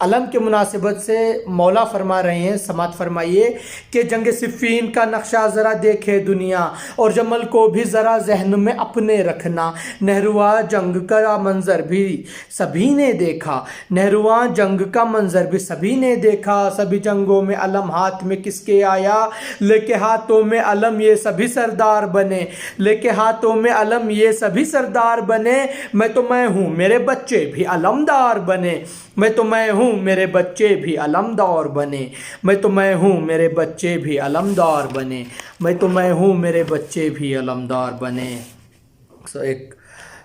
علم کے مناسبت سے مولا فرما رہے ہیں، سماعت فرمائیے کہ جنگ صفین کا نقشہ ذرا دیکھے دنیا، اور جمل کو بھی ذرا ذہن میں اپنے رکھنا۔ نہرواں جنگ کا منظر بھی سبھی نے دیکھا، نہرواں جنگ کا منظر بھی سبھی نے دیکھا۔ سبھی جنگوں میں علم ہاتھ میں کس کے آیا، لے کے ہاتھوں میں علم یہ سبھی سردار بنے، لے کے ہاتھوں میں علم یہ سبھی سردار بنے۔ میں تو میں ہوں میرے بچے بھی علمدار بنے، میں تو میں ہوں میرے بچے بھی علمدار بنے، میں تو میں ہوں میرے بچے بھی علمدار بنے، میں تو میں ہوں میرے بچے بھی علمدار بنے۔ ایک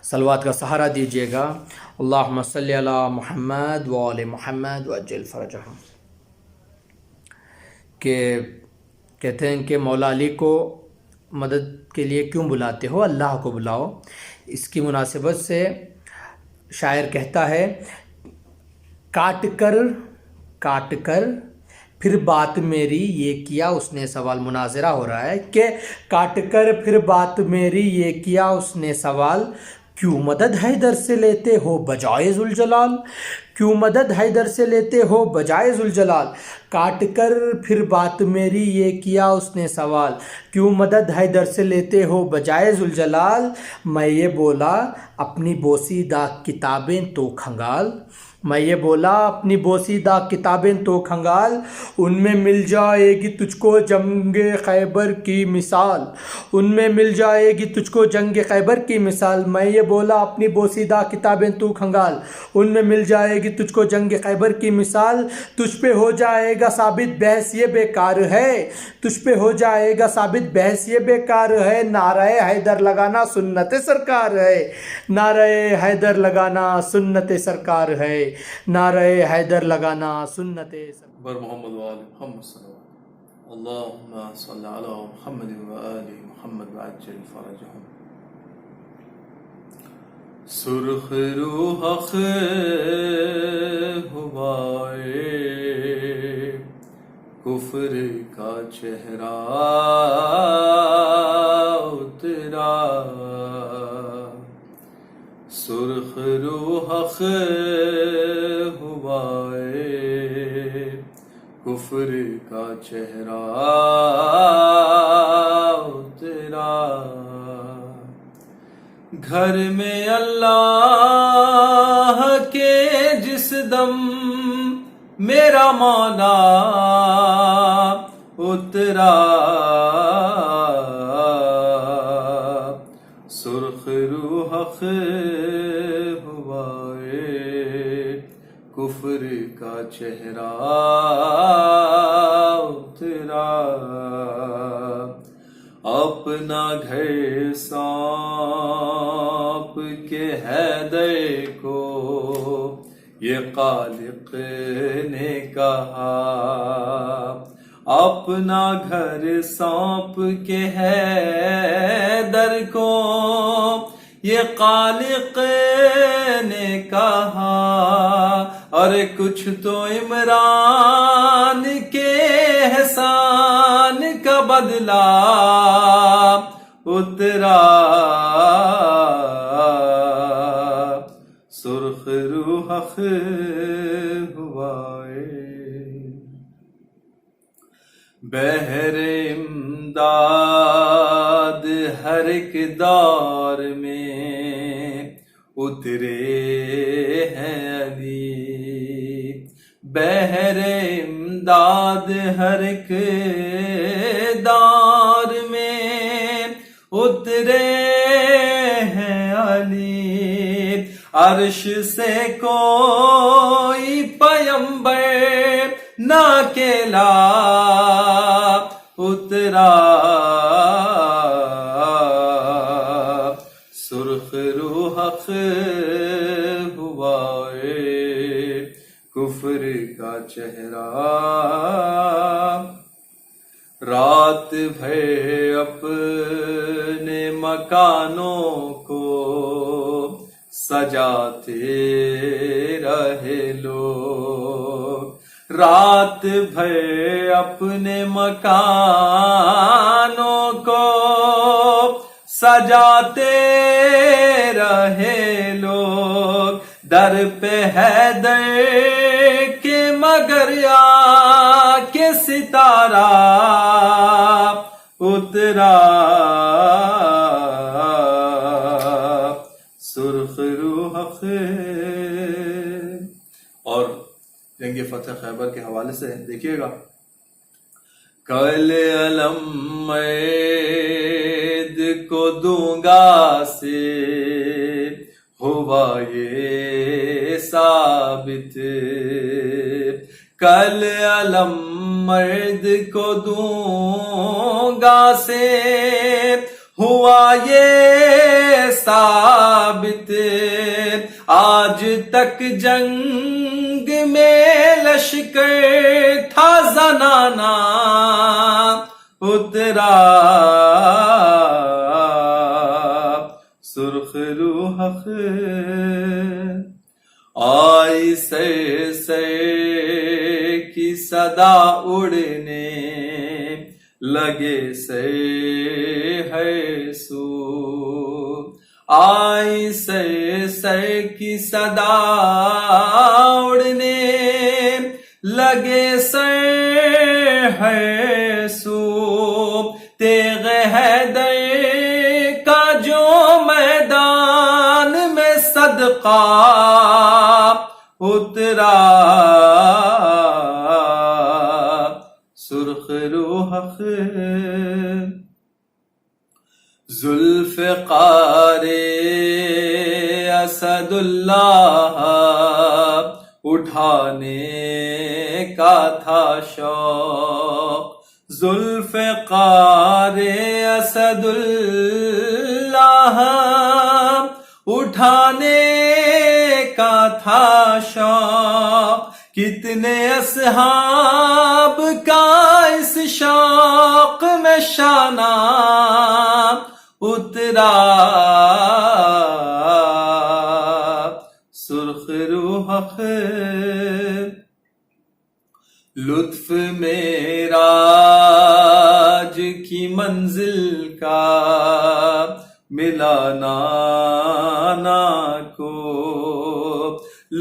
صلوات کا سہارا دیجیے گا، اللہم صلی علی محمد و آل محمد وعجل فرجہم۔ کہ کہتے ہیں کہ مولا علی کو مدد کے لیے کیوں بلاتے ہو، اللہ کو بلاؤ۔ اس کی مناسبت سے شاعر کہتا ہے، کاٹ کر پھر بات میری یہ کیا اس نے سوال۔ مناظرہ ہو رہا ہے کہ کاٹ کر پھر بات میری یہ کیا اس نے سوال، کیوں مدد حیدر سے لیتے ہو بجائے ذوالجلال، کیوں مدد حیدر سے لیتے ہو بجائے ذوالجلال۔ کاٹ کر پھر بات میری یہ کیا اس نے سوال، کیوں مدد حیدر سے لیتے ہو بجائے ذوالجلال۔ میں یہ بولا اپنی بوسیدہ کتابیں تو کھنگال، میں یہ بولا اپنی بوسیدہ کتابیں تو کھنگال، ان میں مل جائے گی تجھ کو جنگ خیبر کی مثال، ان میں مل جائے گی تجھ کو جنگ خیبر کی مثال۔ میں یہ بولا اپنی بوسیدہ کتابیں تو کھنگال، ان میں مل جائے گی تجھ کو جنگ خیبر کی مثال۔ تجھ پہ ہو جائے گا ثابت بحث یہ بیکار ہے، تجھ پہ ہو جائے گا ثابت بحث یہ بیکار ہے۔ نعرہ حیدر لگانا سنت سرکار ہے، نعرہ حیدر لگانا سنت سرکار ہے، نعرہ حیدر لگانا سنت سرکار۔ بر محمد و آل محمد صلی اللہ علیہ وسلم، اللہم صلی علی محمد و آل محمد وعجل فرجہم۔ سرخ روح ہوائے کفر کا چہرہ اترا، سرخ روح ہوائے کفر کا چہرہ اترا، گھر میں اللہ کے جس دم میرا مولا اترا، سرخ روح ہوائے کفر کا چہرہ اترا، اپنا گھر سونپ کے حیدر کو یہ خالق نے کہا، اپنا گھر سونپ کے حیدر کو یہ خالق نے کہا، اور کچھ تو عمران کے احسان کا بدلہ اترا، سرخ روح ہوائے بحر امداد ہر ایک دور میں اترے ہیں علی، بحر امداد ہر ایک دور میں اترے ہیں علی، عرش سے کوئی پیمبر نہ اکیلا اترا، سرخ روح ہوائے کفر کا چہرہ، رات بھر اپنے مکانوں کو سجاتے رہے لوگ، رات بھر اپنے مکانوں کو سجاتے رہے لوگ، در پہ حیدر کے دریا کے ستارہ اترا سرخ روح اور جنگ فتح خیبر کے حوالے سے دیکھیے گا، کل علم مید کو دوں گا سے ہوا یہ ثابت، کل علم مرد کو دوں گا سے ہوا یہ ثابت، آج تک جنگ میں لشکر تھا زنانہ اترا سرخ روح آئی سر سر کی صدا اڑنے لگے سر ہے سو، آئی سر سر کی صدا اڑنے لگے سر ہے سو، تیغ حیدر کا جو میدان میں صدقہ اترا سرخ روح ذوالفقار اسد اللہ اٹھانے کا تھا شوق، ذوالفقار اسد اللہ اٹھانے کا تھا شوق، کتنے اصحاب کا اس شوق میں شانہ اترا سرخ روح لطف معراج کی منزل کا ملا نانا کو،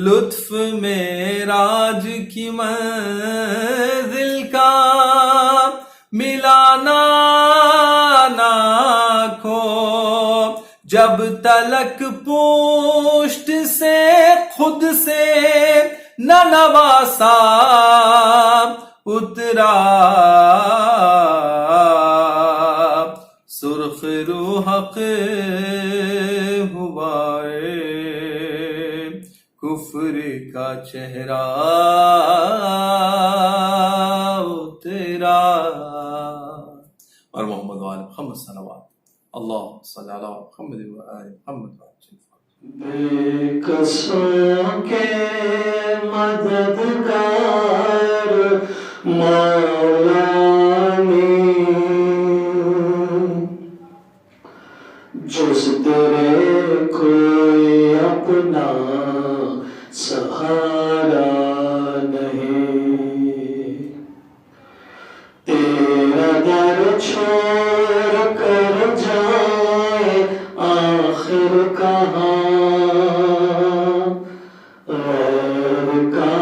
لطف معراج کی منزل کا ملا نانا کو، جب تلک پشت سے خود سے نہ نواسا اترا سرخ روح ہوا کفر کا چہرہ اترا، اور محمد وآل محمد صلوات اللہ صلی علی محمد وآل محمد بے کسوں کے مددگار مولا نے جز تیرے کوئی اپنا سہارا نہیں، تیرا در چھوڑ کر جائے آخر کہاں، غیر کا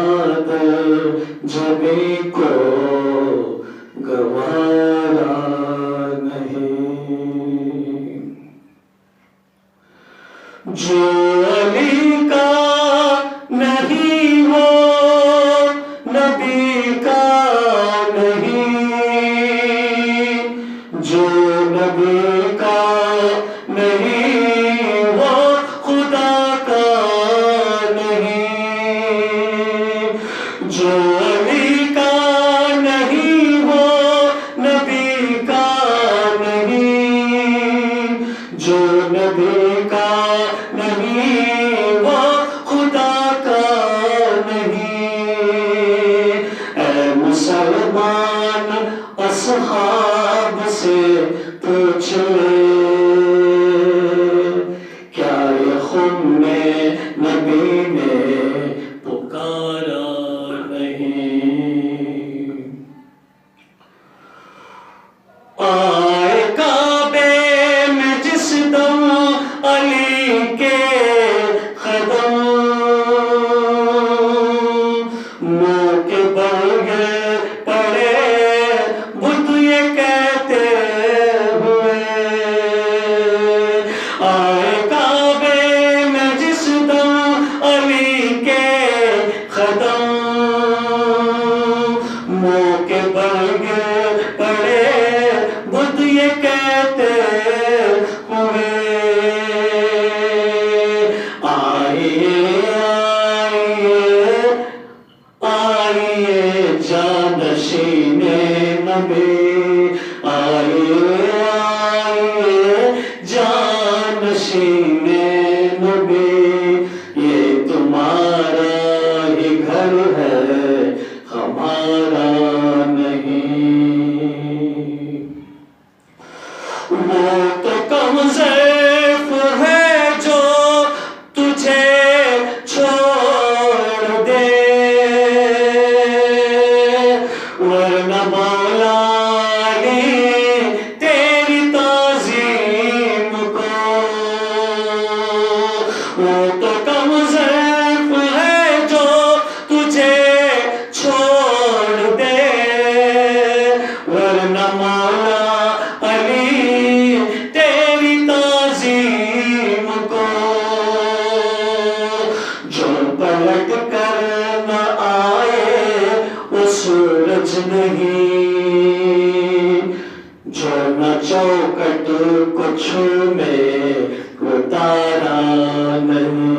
در جبھی کو گوارا نہیں، جو علی کا نہیں وہ نبی کا نہیں، جو نبی کا نہیں وہ خدا کا نہیں، جو علی کا نہیں وہ نبی کا نہیں، جو نبی کا نہیں وہ خدا کا نہیں، اے مسلمان اصحاب سے پوچھ لے کیا یہ خم میں نبی نے پکارا نہیں، آئے کعبے میں جس دم علی کے قدم، منہ کے بل کہتے ہوئے آئیے آئیے جانشین نبی آئیے جانشین نبی یہ تمہارا ہی گھر ہے ہمارا نہیں وہ تو کم ضعیف ہے جو تجھے چھوڑ دے ورنہ مولا علی تیری تعظیم کو وہ تو کم ضعیف ہے جو تجھے چھوڑ دے ورنہ مولا علی تیری تعظیم کو جو پلٹ کر نہ آئے وہ سورج نہیں جو نہ چوکٹ کو چھومے وہ تارا نہیں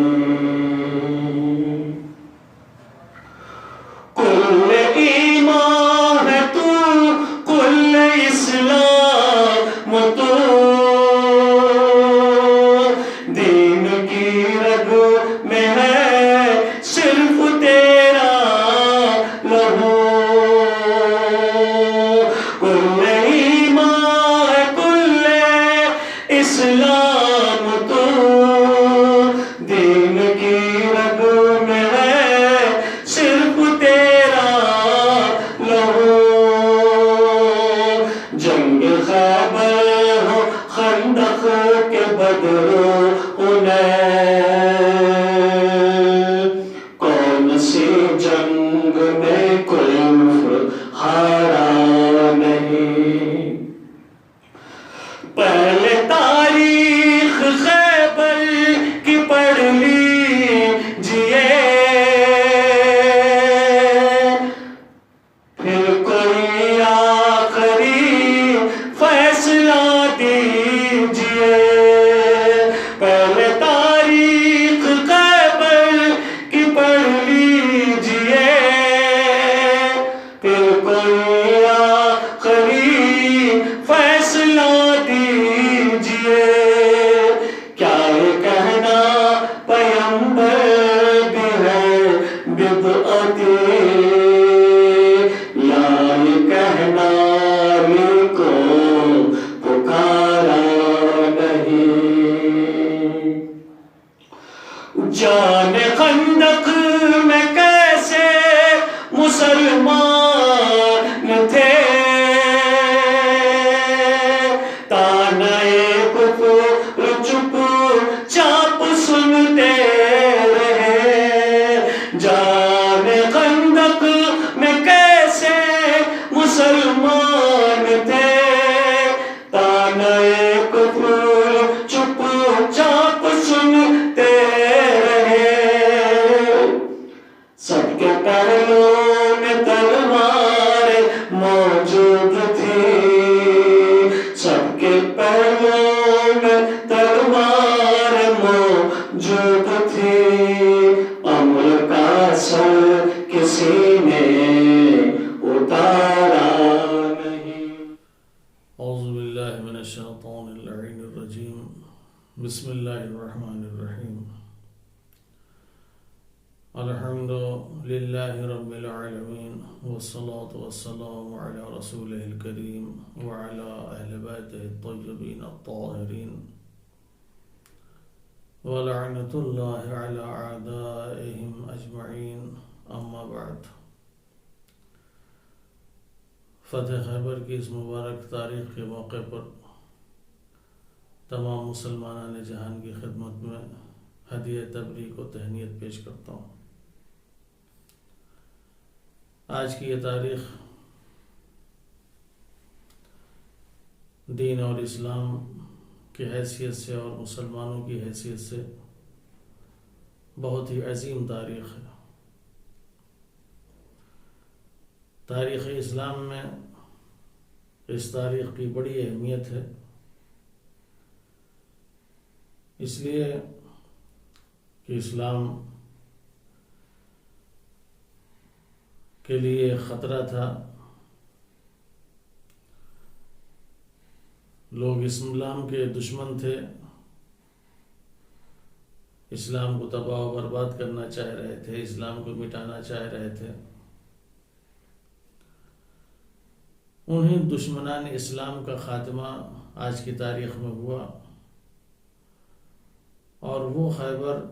کل ایمان ہے تو کل اسلام تو دین کی رگ میں ہے صرف تیرا لہو کل ایمان ہے کل اسلام تو دین کی رگ میں ہے صرف تیرا لہو جنگ خیبر ہو خندق کے بدر انہیں کون سی جنگ میں کلف ہارا نہیں پہلے تاریخ خیبر کی پڑھ لیجئے پھر کوئی آخری فیصلہ دیجئے پہلے تاریخ خیبر کی پڑھ لیجئے پھر کوئی آخری فیصلہ دیجئے کیا یہ کہنا پیمبر بھی ہے بدعتی یا یہ کہنا علی کو پکارا نہیں جان خندق میں کیسے مسلمان تھے تانے کفر چپ چاپ سنتے رہے جان خندق میں کیسے مسلمان تھے تانے کفر چپ چاپ سنتے رہے سب کے پہلوں میں تلوار موجود تھی سب کے پہلوں میں تلوار موجود تھی امر کا سر کسی نے اتارا نہیں اعوذ باللہ من الشیطان اللعین الرجیم بسم اللہ الرحمن الرحیم الحمد للہ رب العالمین والصلاة والسلام علی رسولہ الکریم وعلی اہل بیتہ الطیبین الطاہرین ولعنۃ اللہ علی اعدائہم اجمعین اما بعد فتح خیبر کی اس مبارک تاریخ کے موقع پر تمام مسلمانان جہان کی خدمت میں ہدیہ تبریک و تہنیت پیش کرتا ہوں آج کی یہ تاریخ دین اور اسلام کی حیثیت سے اور مسلمانوں کی حیثیت سے بہت ہی عظیم تاریخ ہے. تاریخ اسلام میں اس تاریخ کی بڑی اہمیت ہے، اس لیے کہ اسلام کے لیے خطرہ تھا، لوگ اسلام کے دشمن تھے، اسلام کو تباہ و برباد کرنا چاہ رہے تھے، اسلام کو مٹانا چاہ رہے تھے۔ انہیں دشمنان اسلام کا خاتمہ آج کی تاریخ میں ہوا، اور وہ خیبر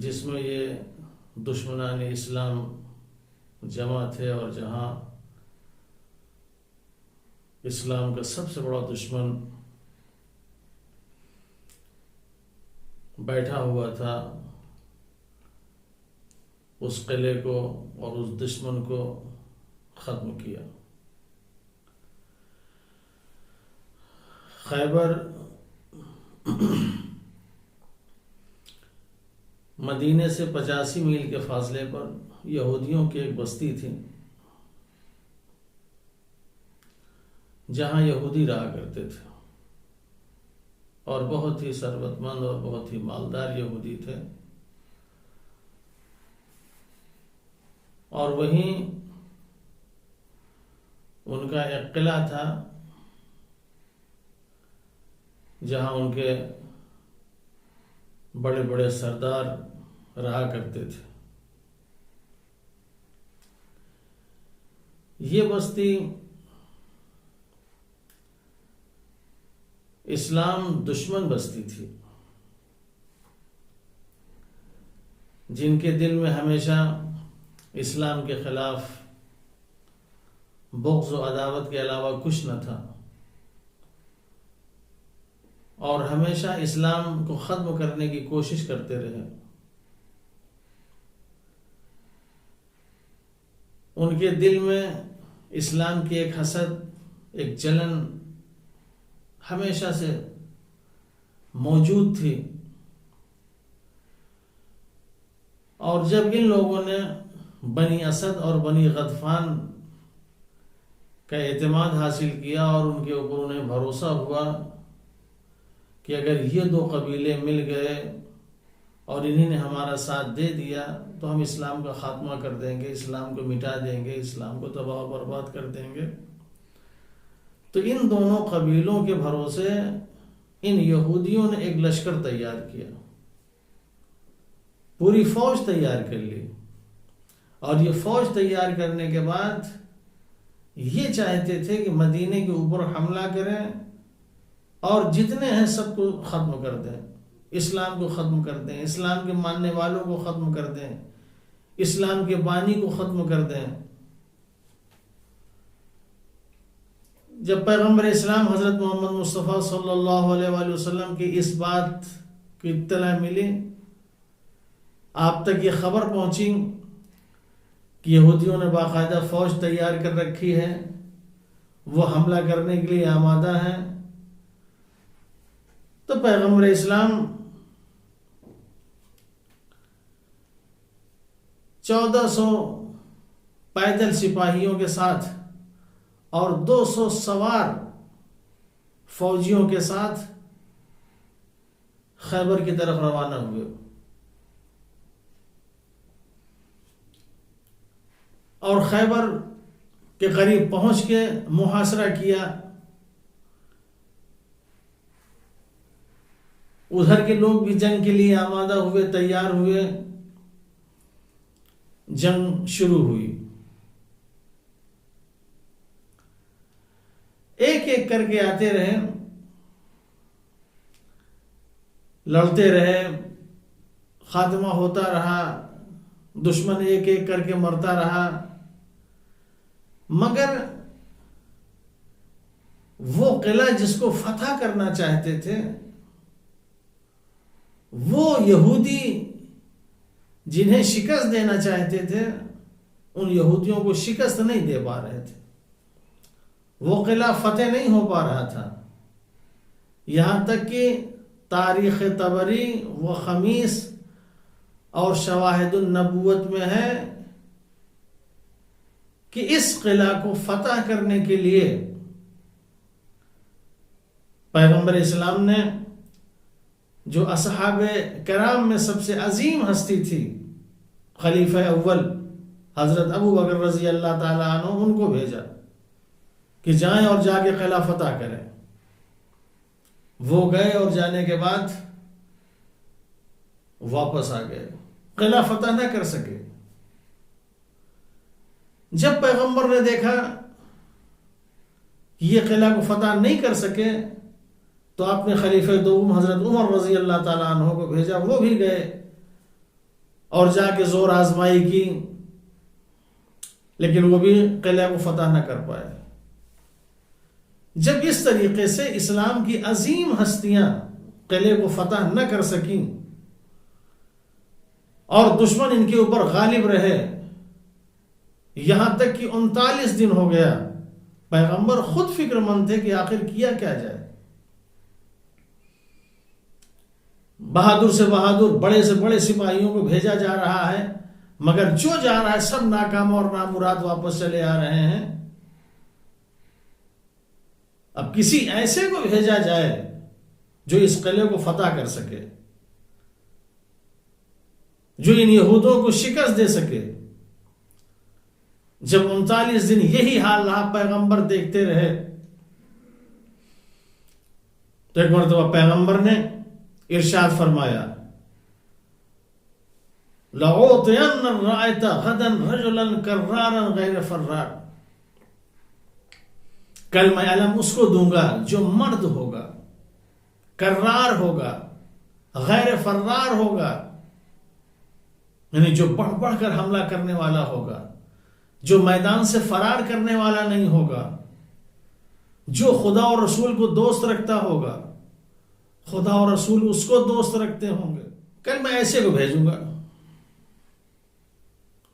جس میں یہ دشمنان اسلام جمع تھے اور جہاں اسلام کا سب سے بڑا دشمن بیٹھا ہوا تھا، اس قلعے کو اور اس دشمن کو ختم کیا۔ خیبر مدینے سے 85 میل کے فاصلے پر یہودیوں کی ایک بستی تھی، جہاں یہودی رہا کرتے تھے، اور بہت ہی ثروت مند اور بہت ہی مالدار یہودی تھے۔ اور وہیں ان کا ایک قلعہ تھا جہاں ان کے بڑے بڑے سردار رہا کرتے تھے۔ یہ بستی اسلام دشمن بستی تھی، جن کے دل میں ہمیشہ اسلام کے خلاف بغض و عداوت کے علاوہ کچھ نہ تھا، اور ہمیشہ اسلام کو ختم کرنے کی کوشش کرتے رہے۔ ان کے دل میں اسلام کی ایک حسد، ایک جلن ہمیشہ سے موجود تھی، اور جب ان لوگوں نے بنی اسد اور بنی غطفان کا اعتماد حاصل کیا اور ان کے اوپر انہیں بھروسہ ہوا کہ اگر یہ دو قبیلے مل گئے اور انہی نے ہمارا ساتھ دے دیا تو ہم اسلام کا خاتمہ کر دیں گے، اسلام کو مٹا دیں گے، اسلام کو تباہ و برباد کر دیں گے، تو ان دونوں قبیلوں کے بھروسے ان یہودیوں نے ایک لشکر تیار کیا، پوری فوج تیار کر لی، اور یہ فوج تیار کرنے کے بعد یہ چاہتے تھے کہ مدینے کے اوپر حملہ کریں اور جتنے ہیں سب کو ختم کر دیں، اسلام کو ختم کر دیں، اسلام کے ماننے والوں کو ختم کر دیں، اسلام کے بانی کو ختم کر دیں۔ جب پیغمبر اسلام حضرت محمد مصطفیٰ صلی اللہ علیہ وآلہ وسلم کی اس بات کی اطلاع ملی، آپ تک یہ خبر پہنچی کہ یہودیوں نے باقاعدہ فوج تیار کر رکھی ہے، وہ حملہ کرنے کے لیے آمادہ ہیں، تو پیغمبر اسلام 1400 پیدل سپاہیوں کے ساتھ اور 200 سوار فوجیوں کے ساتھ خیبر کی طرف روانہ ہوئے، اور خیبر کے قریب پہنچ کے محاصرہ کیا۔ ادھر کے لوگ بھی جنگ کے لیے آمادہ ہوئے، تیار ہوئے، جنگ شروع ہوئی۔ ایک ایک کر کے آتے رہے، لڑتے رہے، خاتمہ ہوتا رہا، دشمن ایک ایک کر کے مرتا رہا، مگر وہ قلعہ جس کو فتح کرنا چاہتے تھے، وہ یہودی جنہیں شکست دینا چاہتے تھے، ان یہودیوں کو شکست نہیں دے پا رہے تھے، وہ قلعہ فتح نہیں ہو پا رہا تھا، یہاں تک کہ تاریخ طبری و خمیس اور شواہد النبوت میں ہے کہ اس قلعہ کو فتح کرنے کے لیے پیغمبر اسلام نے جو اصحاب کرام میں سب سے عظیم ہستی تھی، خلیفہ اول حضرت ابو بکر رضی اللہ تعالیٰ عنہ، ان کو بھیجا کہ جائیں اور جا کے قلعہ فتح کریں۔ وہ گئے اور جانے کے بعد واپس آ گئے، قلعہ فتح نہ کر سکے۔ جب پیغمبر نے دیکھا کہ یہ قلعہ کو فتح نہیں کر سکے تو آپ نے خلیفہ دوم حضرت عمر رضی اللہ تعالیٰ عنہ کو بھیجا، وہ بھی گئے اور جا کے زور آزمائی کی، لیکن وہ بھی قلعہ کو فتح نہ کر پائے۔ جب اس طریقے سے اسلام کی عظیم ہستیاں قلعے کو فتح نہ کر سکیں اور دشمن ان کے اوپر غالب رہے، یہاں تک کہ 39 دن ہو گیا، پیغمبر خود فکر مند تھے کہ آخر کیا کیا جائے۔ بہادر سے بہادر، بڑے سے بڑے سپاہیوں کو بھیجا جا رہا ہے، مگر جو جا رہا ہے سب ناکام اور نامراد واپس چلے آ رہے ہیں۔ اب کسی ایسے کو بھیجا جائے جو اس قلعے کو فتح کر سکے، جو ان یہودوں کو شکست دے سکے۔ جب 39 دن یہی حال رہا، پیغمبر دیکھتے رہے، تو ایک مرتبہ پیغمبر نے ارشاد فرمایا، لَأُعْطِيَنَّ الرَّائِطَ غَدًا رَجُلًا كَرَّارًا غَيْرَ فَرَّارٍ، کل میں علم اس کو دوں گا جو مرد ہوگا، کرار ہوگا، غیر فرار ہوگا، یعنی جو بڑھ بڑھ کر حملہ کرنے والا ہوگا، جو میدان سے فرار کرنے والا نہیں ہوگا، جو خدا اور رسول کو دوست رکھتا ہوگا، خدا اور رسول اس کو دوست رکھتے ہوں گے۔ کل میں ایسے کو بھیجوں گا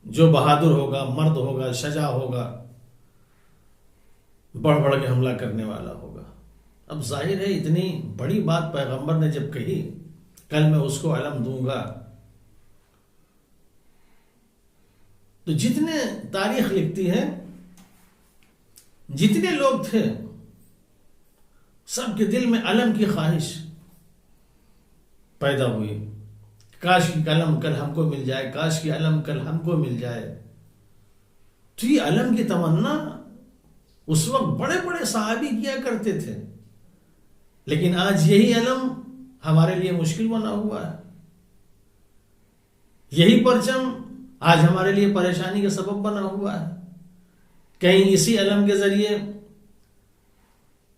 جو بہادر ہوگا، مرد ہوگا، شجاع ہوگا، بڑھ بڑھ کے حملہ کرنے والا ہوگا۔ اب ظاہر ہے اتنی بڑی بات پیغمبر نے جب کہی، کل میں اس کو علم دوں گا، تو جتنے تاریخ لکھتی ہے، جتنے لوگ تھے، سب کے دل میں علم کی خواہش پیدا ہوئی، کاش کی علم کل ہم کو مل جائے، کاش کی علم کل ہم کو مل جائے۔ تو یہ علم کی تمنا اس وقت بڑے بڑے صحابی کیا کرتے تھے، لیکن آج یہی علم ہمارے لیے مشکل بنا ہوا ہے، یہی پرچم آج ہمارے لیے پریشانی کا سبب بنا ہوا ہے۔ کہیں اسی علم کے ذریعے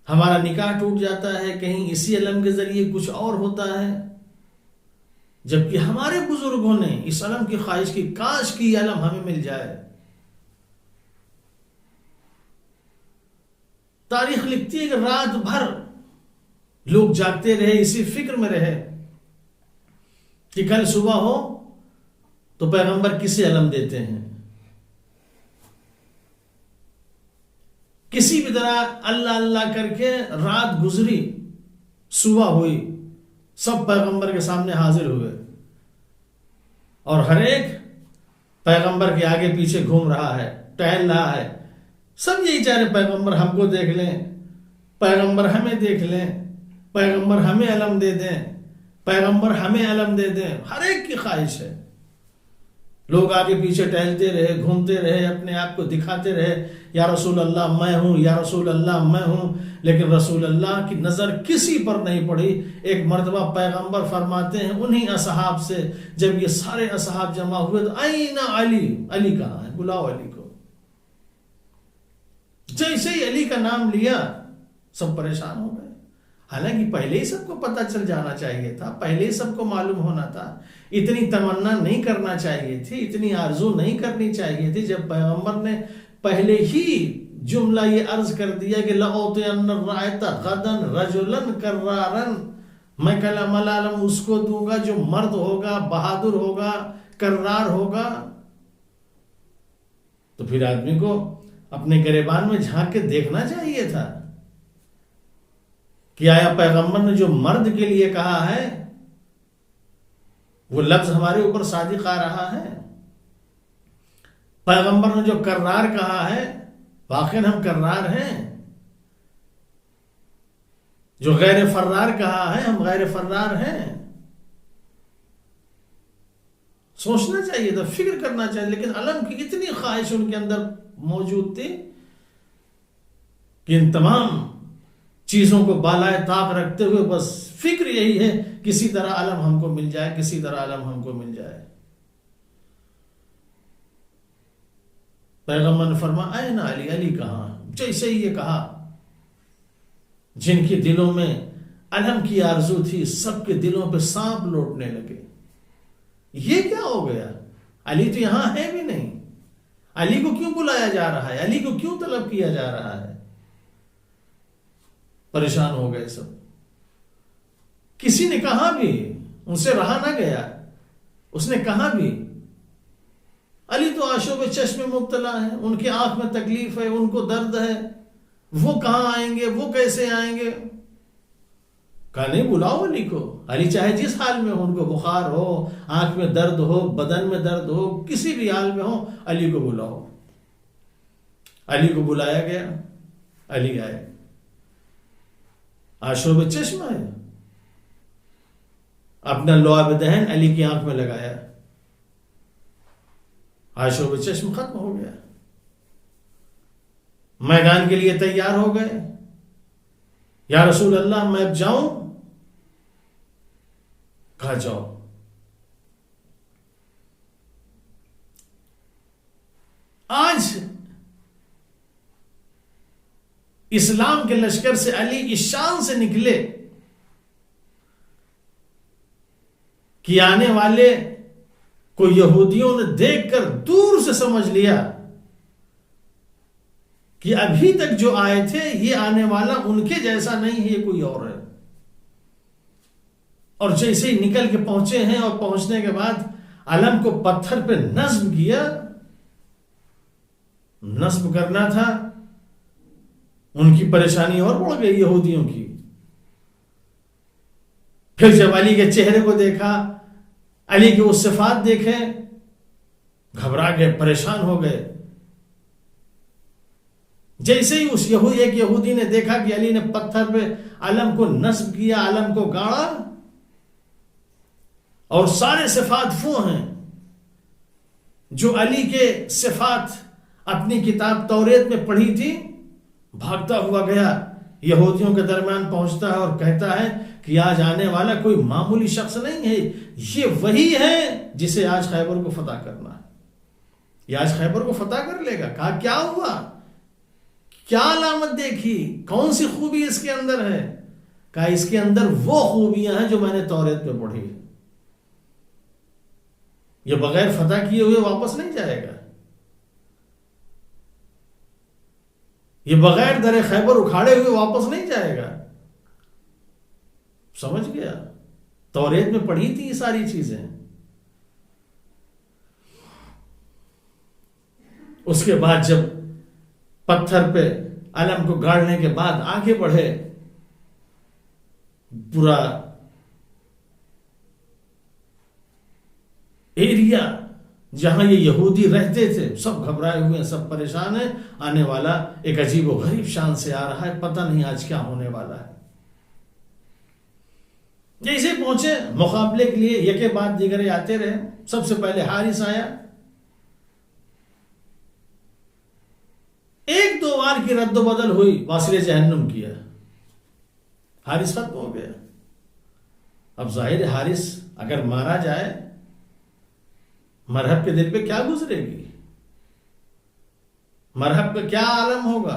ہمارا نکاح ٹوٹ جاتا ہے، کہیں اسی علم کے ذریعے کچھ اور ہوتا ہے، جبکہ ہمارے بزرگوں نے اس علم کی خواہش کی، کاش کی یہ علم ہمیں مل جائے۔ تاریخ لکھتی ہے کہ رات بھر لوگ جاگتے رہے، اسی فکر میں رہے کہ کل صبح ہو تو پیغمبر کسے علم دیتے ہیں۔ کسی بھی طرح اللہ اللہ کر کے رات گزری، صبح ہوئی، سب پیغمبر کے سامنے حاضر ہوئے، اور ہر ایک پیغمبر کے آگے پیچھے گھوم رہا ہے، ٹہل رہا ہے۔ سب یہی چاہ رہے پیغمبر ہم کو دیکھ لیں، پیغمبر ہمیں دیکھ لیں، پیغمبر ہمیں علم دے دیں، پیغمبر ہمیں علم دے دیں۔ ہر ایک کی خواہش ہے۔ لوگ آگے پیچھے ٹہلتے رہے، گھومتے رہے، اپنے آپ کو دکھاتے رہے، یا رسول اللہ میں ہوں، یا رسول اللہ میں ہوں، لیکن رسول اللہ کی نظر کسی پر نہیں پڑی۔ ایک مرتبہ پیغمبر فرماتے ہیں انہی اصحاب سے، جب یہ سارے اصحاب جمع ہوئے تو این علی، علی کہاں ہے، بلاؤ علی کو۔ جیسے ہی علی کا نام لیا سب پریشان ہو گئے، حالانکہ پہلے ہی سب کو پتہ چل جانا چاہیے تھا، پہلے ہی سب کو معلوم ہونا تھا، اتنی تمنا نہیں کرنا چاہیے تھی، اتنی آرزو نہیں کرنی چاہیے تھی۔ جب پیغمبر نے پہلے ہی جملہ یہ عرض کر دیا کہ لَأُعْطِيَنَّ الرَّائِطَ غَدًا رَجُلًا كَرَّارًا، میں کل علم اس کو دوں گا جو مرد ہوگا، بہادر ہوگا، کرار ہوگا، تو پھر آدمی کو اپنے گریبان میں جھانک کے دیکھنا چاہیے تھا کہ آیا پیغمبر نے جو مرد کے لیے کہا ہے وہ لفظ ہمارے اوپر صادق آ رہا ہے۔ پیغمبر نے جو کرار کہا ہے واقعی ہم کرار ہیں، جو غیر فرار کہا ہے ہم غیر فرار ہیں. سوچنا چاہیے تھا، فکر کرنا چاہیے، لیکن علم کی اتنی خواہش ان کے اندر موجود تھی کہ ان تمام چیزوں کو بالائے طاق رکھتے ہوئے بس فکر یہی ہے کسی طرح علم ہم کو مل جائے، کسی طرح علم ہم کو مل جائے. پیغمبر نے فرمایا اے نا علی، علی کہاں؟ جیسے ہی یہ کہا، جن کے دلوں میں علم کی آرزو تھی سب کے دلوں پہ سانپ لوٹنے لگے. یہ کیا ہو گیا؟ علی تو یہاں ہے بھی نہیں، علی کو کیوں بلایا جا رہا ہے، علی کو کیوں طلب کیا جا رہا ہے؟ پریشان ہو گئے سب. کسی نے کہا بھی، ان سے رہا نہ گیا، اس نے کہا بھی علی تو آشوب چشم میں مبتلا ہے، ان کی آنکھ میں تکلیف ہے، ان کو درد ہے، وہ کہاں آئیں گے، وہ کیسے آئیں گے؟ کہا نہیں، بلاؤ علی کو. علی چاہے جس حال میں ہو، ان کو بخار ہو، آنکھ میں درد ہو، بدن میں درد ہو، کسی بھی حال میں ہو، علی کو بلاؤ. علی کو بلایا گیا، علی آئے. آشوب چشم ہے، اپنا لعاب دہن علی کی آنکھ میں لگایا، آشوب چشم ختم ہو گیا. میدان کے لیے تیار ہو گئے. یا رسول اللہ میں اب جاؤں؟ کہا جاؤ. آج اسلام کے لشکر سے علی اس شان سے نکلے کہ آنے والے کو یہودیوں نے دیکھ کر دور سے سمجھ لیا کہ ابھی تک جو آئے تھے یہ آنے والا ان کے جیسا نہیں ہے، یہ کوئی اور ہے. اور جیسے ہی نکل کے پہنچے ہیں اور پہنچنے کے بعد علم کو پتھر پہ نصب کیا. نصب کرنا تھا، ان کی پریشانی اور بڑھ گئی یہودیوں کی. پھر جب علی کے چہرے کو دیکھا، علی کے وہ صفات دیکھے، گھبرا گئے، پریشان ہو گئے. جیسے ہی اس ایک یہودی نے دیکھا کہ علی نے پتھر پہ علم کو نصب کیا، علم کو گاڑا، اور سارے صفات وہ ہیں جو علی کے صفات اپنی کتاب توریت میں پڑھی تھی، بھاگتا ہوا گیا، یہودیوں کے درمیان پہنچتا ہے اور کہتا ہے کہ آج آنے والا کوئی معمولی شخص نہیں ہے، یہ وہی ہے جسے آج خیبر کو فتح کرنا ہے، یہ آج خیبر کو فتح کر لے گا. کہا کیا ہوا، کیا علامت دیکھی، کون سی خوبی اس کے اندر ہے؟ کہا اس کے اندر وہ خوبیاں ہیں جو میں نے توریت میں پڑھی. یہ بغیر فتح کیے ہوئے واپس نہیں جائے گا، یہ بغیر در خیبر اکھاڑے ہوئے واپس نہیں جائے گا. سمجھ گیا، توریت میں پڑھی تھی یہ ساری چیزیں. اس کے بعد جب پتھر پہ علم کو گاڑنے کے بعد آگے بڑھے، پورا ایریا جہاں یہ یہودی رہتے تھے سب گھبرائے ہوئے، سب پریشان ہیں. آنے والا ایک عجیب و غریب شان سے آ رہا ہے، پتہ نہیں آج کیا ہونے والا ہے. جیسے پہنچے مقابلے کے لیے، یکے بعد دیگرے آتے رہے. سب سے پہلے حارث آیا، ایک دو بار کی رد و بدل ہوئی، واصل جہنم کیا، حارث ختم ہو گیا. اب ظاہر حارث اگر مارا جائے، مرحب کے دل پہ کیا گزرے گی، مرحب کا کیا عالم ہوگا،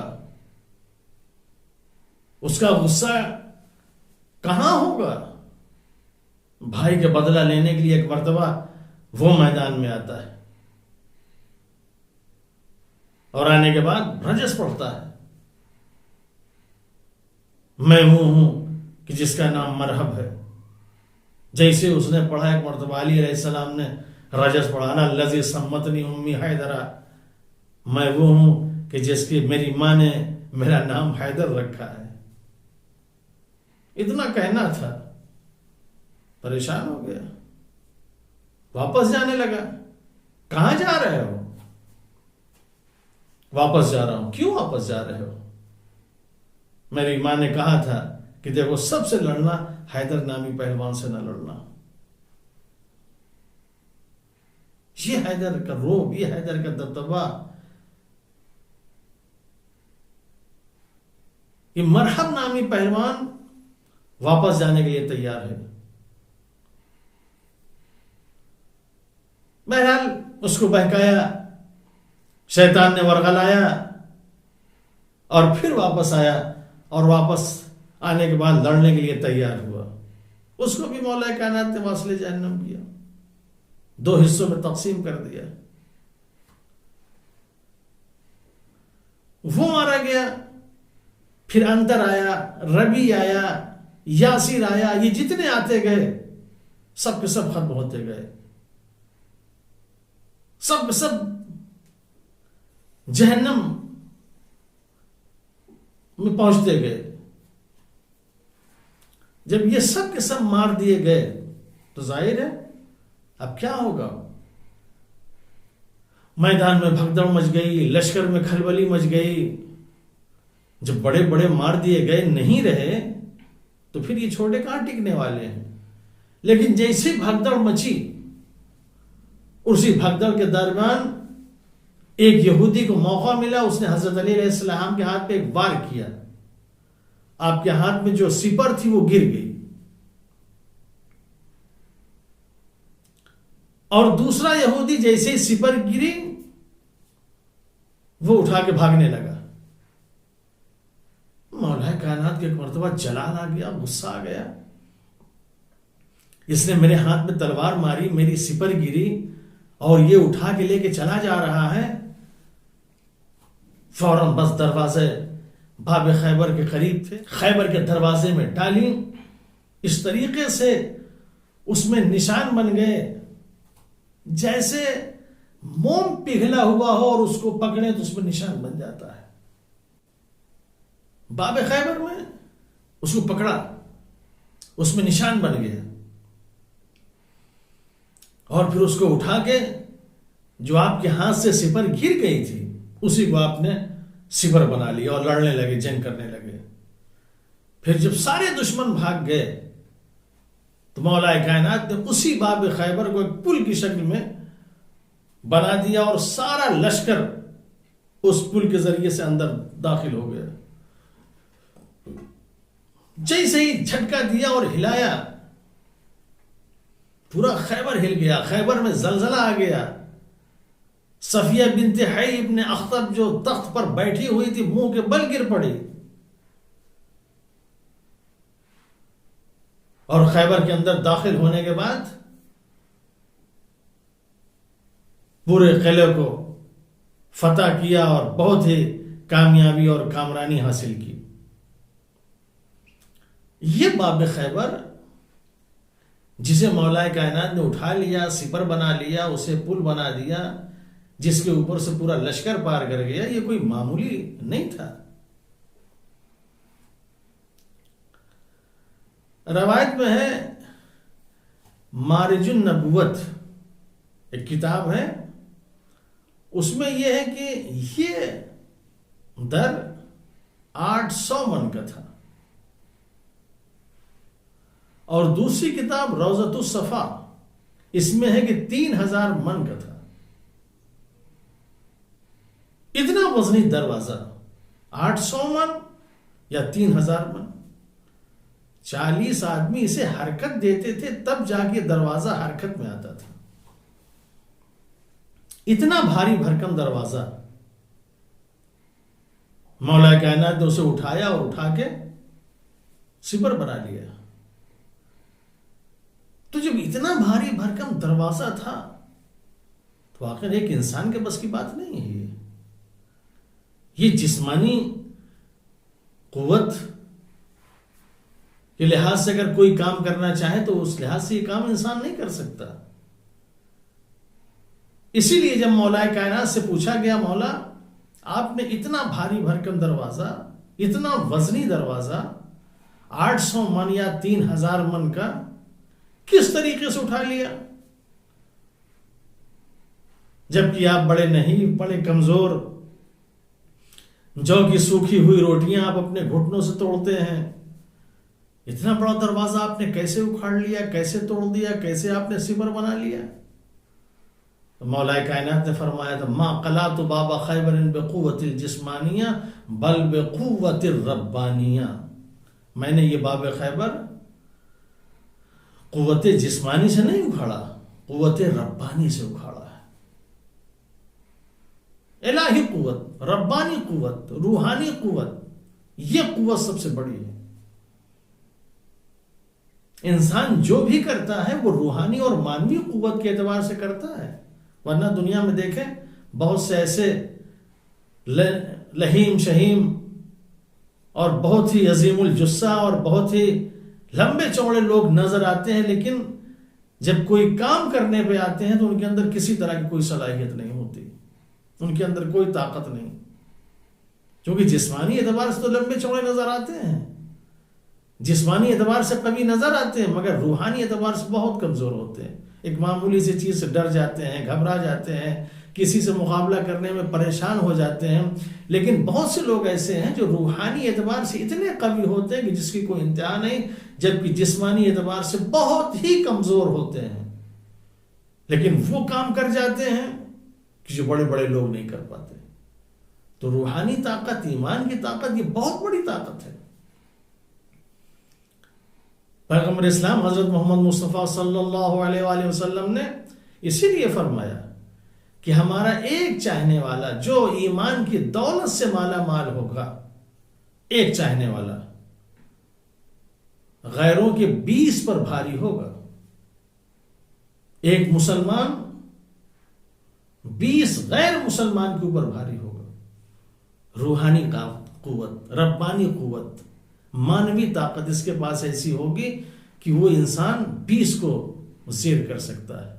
اس کا غصہ کہاں ہوگا. بھائی کے بدلہ لینے کے لیے ایک مرتبہ وہ میدان میں آتا ہے، اور آنے کے بعد رجس پڑھتا ہے، میں وہ ہوں کہ جس کا نام مرحب ہے. جیسے اس نے پڑھا، ایک مرتبہ علی علیہ السلام نے رجس پڑھا، انا الذی سمتنی امی حیدرہ، میں وہ ہوں کہ جس کی میری ماں نے میرا نام حیدر رکھا ہے. اتنا کہنا تھا، پریشان ہو گیا، واپس جانے لگا. کہاں جا رہے ہو؟ واپس جا رہا ہوں. کیوں واپس جا رہے ہو؟ میری ماں نے کہا تھا کہ دیکھو سب سے لڑنا حیدر نامی پہلوان سے نہ لڑنا. یہ حیدر کا روب، یہ حیدر کا دبدبا، یہ مرحب نامی پہلوان واپس جانے کے لیے تیار ہے. بہرحال اس کو بہکایا، شیطان نے ورغلایا اور پھر واپس آیا، اور واپس آنے کے بعد لڑنے کے لیے تیار ہوا. اس کو بھی مولا کائنات نے واصل جہنم کیا، 2 حصوں میں تقسیم کر دیا. وہ مارا گیا، پھر انتر آیا، ربی آیا، یاسر آیا. یہ جتنے آتے گئے سب کے سب ختم ہوتے گئے، سب کے سب جہنم میں پہنچتے گئے. جب یہ سب کے سب مار دیے گئے تو ظاہر ہے اب کیا ہوگا؟ میدان میں بھگدڑ مچ گئی، لشکر میں کھلبلی مچ گئی. جب بڑے بڑے مار دیے گئے نہیں رہے تو پھر یہ چھوٹے کہاں ٹکنے والے ہیں. لیکن جیسی بھگدڑ مچی، اسی بھگدڑ کے درمیان ایک یہودی کو موقع ملا. اس نے حضرت علی علیہ السلام کے ہاتھ پہ ایک وار کیا، آپ کے ہاتھ میں جو سپر تھی وہ گر گئی، اور دوسرا یہودی جیسے ہی سپر گری وہ اٹھا کے بھاگنے لگا. مولا کائنات کے ایک مرتبہ جلال آ گیا، غصہ آ گیا. اس نے میرے ہاتھ میں تلوار ماری، میری سپر گری اور یہ اٹھا کے لے کے چلا جا رہا ہے. فوراً بس دروازے باب خیبر کے قریب تھے، خیبر کے دروازے میں ڈالی. اس طریقے سے اس میں نشان بن گئے جیسے موم پگھلا ہوا ہو اور اس کو پکڑے تو اس میں نشان بن جاتا ہے. باب خیبر میں اس کو پکڑا، اس میں نشان بن گیا، اور پھر اس کو اٹھا کے جو آپ کے ہاتھ سے سپر گر گئی تھی اسی کو آپ نے سپر بنا لیا اور لڑنے لگے، جنگ کرنے لگے. پھر جب سارے دشمن بھاگ گئے تو مولا کائنات نے اسی باب خیبر کو ایک پل کی شکل میں بنا دیا اور سارا لشکر اس پل کے ذریعے سے اندر داخل ہو گیا. جیسے ہی جھٹکا دیا اور ہلایا پورا خیبر ہل گیا، خیبر میں زلزلہ آ گیا. صفیہ بنت حی ابن اخطب جو تخت پر بیٹھی ہوئی تھی منہ کے بل گر پڑی، اور خیبر کے اندر داخل ہونے کے بعد پورے قلعے کو فتح کیا اور بہت ہی کامیابی اور کامرانی حاصل کی. یہ باب خیبر جسے مولا کائنات نے اٹھا لیا، سپر بنا لیا، اسے پل بنا دیا جس کے اوپر سے پورا لشکر پار کر گیا، یہ کوئی معمولی نہیں تھا. روایت میں ہے، مارج النبوت ایک کتاب ہے، اس میں یہ ہے کہ یہ در 800 من کا تھا، اور دوسری کتاب روضۃ الصفا اس میں ہے کہ 3000 من کا تھا. اتنا وزنی دروازہ، 800 من یا 3000 من، 40 آدمی اسے حرکت دیتے تھے تب جا کے دروازہ حرکت میں آتا تھا. اتنا بھاری بھرکم دروازہ مولا کائنات نے اسے اٹھایا اور اٹھا کے سپر بنا لیا. تو جب اتنا بھاری بھرکم دروازہ تھا تو آخر ایک انسان کے بس کی بات نہیں ہے. یہ جسمانی قوت کے لحاظ سے اگر کوئی کام کرنا چاہے تو اس لحاظ سے یہ کام انسان نہیں کر سکتا. اسی لیے جب مولا کائنات سے پوچھا گیا، مولا آپ نے اتنا بھاری بھرکم دروازہ، اتنا وزنی دروازہ 800 من یا 3000 من کا کس طریقے سے اٹھا لیا، جبکہ آپ بڑے نہیں، بڑے کمزور جو کی سوکھی ہوئی روٹیاں آپ اپنے گھٹنوں سے توڑتے ہیں. اتنا بڑا دروازہ آپ نے کیسے اکھاڑ لیا، کیسے توڑ دیا، کیسے آپ نے صفر بنا لیا؟ مولا کائنات نے فرمایا تھا ما قلعت باب خیبر بقوت الجسمانیہ بل بقوت الربانیہ. میں نے یہ باب خیبر قوت جسمانی سے نہیں اکھاڑا، قوت ربانی سے اکھاڑا ہے. الہی قوت، ربانی قوت، روحانی قوت، یہ قوت سب سے بڑی ہے. انسان جو بھی کرتا ہے وہ روحانی اور مانوی قوت کے اعتبار سے کرتا ہے. ورنہ دنیا میں دیکھیں بہت سے ایسے لہیم شہیم اور بہت ہی عظیم الجثہ اور بہت ہی لمبے چوڑے لوگ نظر آتے ہیں، لیکن جب کوئی کام کرنے پہ آتے ہیں تو ان کے اندر کسی طرح کی کوئی صلاحیت نہیں ہوتی، ان کے اندر کوئی طاقت نہیں. کیونکہ جسمانی اعتبار سے تو لمبے چوڑے نظر آتے ہیں، جسمانی اعتبار سے قوی نظر آتے ہیں، مگر روحانی اعتبار سے بہت کمزور ہوتے ہیں. ایک معمولی سی چیز سے ڈر جاتے ہیں، گھبرا جاتے ہیں، کسی سے مقابلہ کرنے میں پریشان ہو جاتے ہیں. لیکن بہت سے لوگ ایسے ہیں جو روحانی اعتبار سے اتنے قوی ہوتے ہیں کہ جس کی کوئی انتہا نہیں، جبکہ جسمانی اعتبار سے بہت ہی کمزور ہوتے ہیں، لیکن وہ کام کر جاتے ہیں کہ جو بڑے بڑے لوگ نہیں کر پاتے. تو روحانی طاقت، ایمان کی طاقت، یہ بہت بڑی طاقت ہے. پیغمبر اسلام حضرت محمد مصطفیٰ صلی اللہ علیہ وآلہ وسلم نے اسی لیے فرمایا کہ ہمارا ایک چاہنے والا جو ایمان کی دولت سے مالا مال ہوگا، ایک چاہنے والا غیروں کے 20 پر بھاری ہوگا. ایک مسلمان 20 غیر مسلمان کے اوپر بھاری ہوگا. روحانی قوت، ربانی قوت، مانوی طاقت اس کے پاس ایسی ہوگی کہ وہ انسان 20 کو زیر کر سکتا ہے،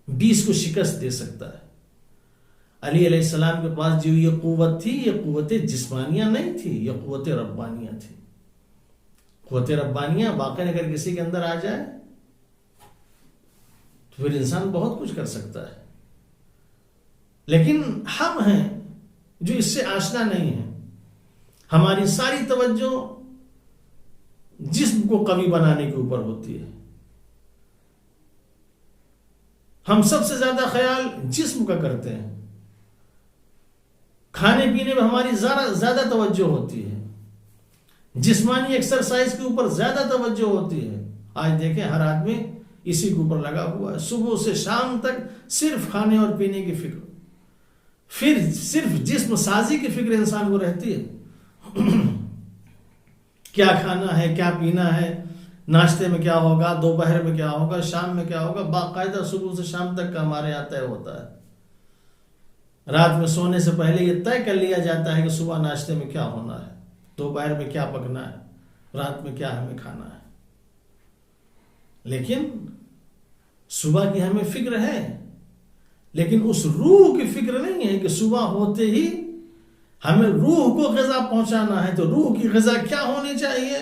20 کو شکست دے سکتا ہے. علی علیہ السلام کے پاس جو یہ قوت تھی، یہ قوت جسمانیہ نہیں تھی، یہ قوت ربانیہ تھی. قوت ربانیہ واقعی اگر کسی کے اندر آ جائے تو پھر انسان بہت کچھ کر سکتا ہے. لیکن ہم ہیں جو اس سے آشنا نہیں ہیں. ہماری ساری توجہ جسم کو قوی بنانے کے اوپر ہوتی ہے. ہم سب سے زیادہ خیال جسم کا کرتے ہیں. کھانے پینے میں ہماری زیادہ توجہ ہوتی ہے، جسمانی ایکسرسائز کے اوپر زیادہ توجہ ہوتی ہے. آج دیکھیں ہر آدمی اسی کے اوپر لگا ہوا ہے، صبح سے شام تک صرف کھانے اور پینے کی فکر، پھر صرف جسم سازی کی فکر انسان کو رہتی ہے. کیا کھانا ہے، کیا پینا ہے، ناشتے میں کیا ہوگا، دوپہر میں کیا ہوگا، شام میں کیا ہوگا، باقاعدہ صبح سے شام تک کا ہمارے یہاں طے ہوتا ہے. رات میں سونے سے پہلے یہ طے کر لیا جاتا ہے کہ صبح ناشتے میں کیا ہونا ہے، دوپہر میں کیا پکنا ہے، رات میں کیا ہمیں کھانا ہے. لیکن صبح کی ہمیں فکر ہے، لیکن اس روح کی فکر نہیں ہے کہ صبح ہوتے ہی ہمیں روح کو غذا پہنچانا ہے. تو روح کی غذا کیا ہونی چاہیے؟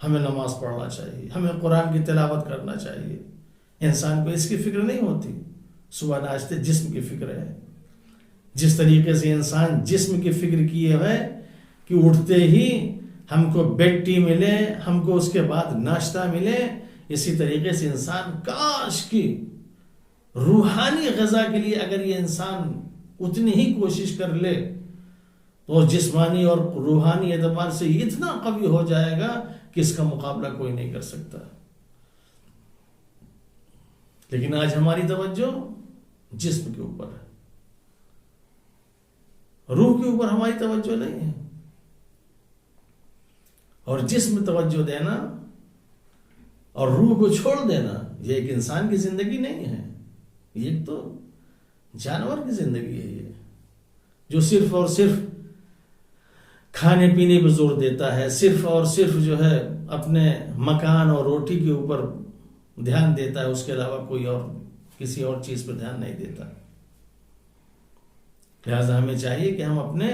ہمیں نماز پڑھنا چاہیے، ہمیں قرآن کی تلاوت کرنا چاہیے. انسان کو اس کی فکر نہیں ہوتی. صبح ناشتے جسم کی فکر ہے. جس طریقے سے انسان جسم کی فکر کیے ہوئے کہ اٹھتے ہی ہم کو بیڈ ٹی ملے، ہم کو اس کے بعد ناشتہ ملے، اسی طریقے سے انسان کاش کی روحانی غذا کے لیے اگر یہ انسان اتنی ہی کوشش کر لے تو جسمانی اور روحانی اعتبار سے اتنا قوی ہو جائے گا کہ اس کا مقابلہ کوئی نہیں کر سکتا. لیکن آج ہماری توجہ جسم کے اوپر ہے، روح کے اوپر ہماری توجہ نہیں ہے. اور جسم میں توجہ دینا اور روح کو چھوڑ دینا یہ ایک انسان کی زندگی نہیں ہے، یہ ایک تو جانور کی زندگی ہے، یہ جو صرف اور صرف کھانے پینے پہ زور دیتا ہے، صرف اور صرف جو ہے اپنے مکان اور روٹی کے اوپر دھیان دیتا ہے، اس کے علاوہ کوئی اور کسی اور چیز پہ دھیان نہیں دیتا. لہذا ہمیں چاہیے کہ ہم اپنے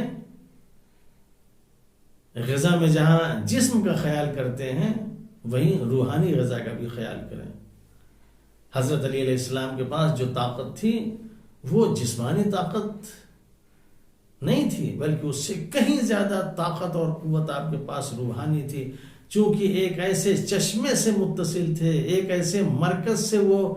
غذا میں جہاں جسم کا خیال کرتے ہیں وہیں روحانی غذا کا بھی خیال کریں. حضرت علی علیہ السلام کے پاس جو طاقت تھی وہ جسمانی طاقت نہیں تھی، بلکہ اس سے کہیں زیادہ طاقت اور قوت آپ کے پاس روحانی تھی، چونکہ ایک ایسے چشمے سے متصل تھے، ایک ایسے مرکز سے وہ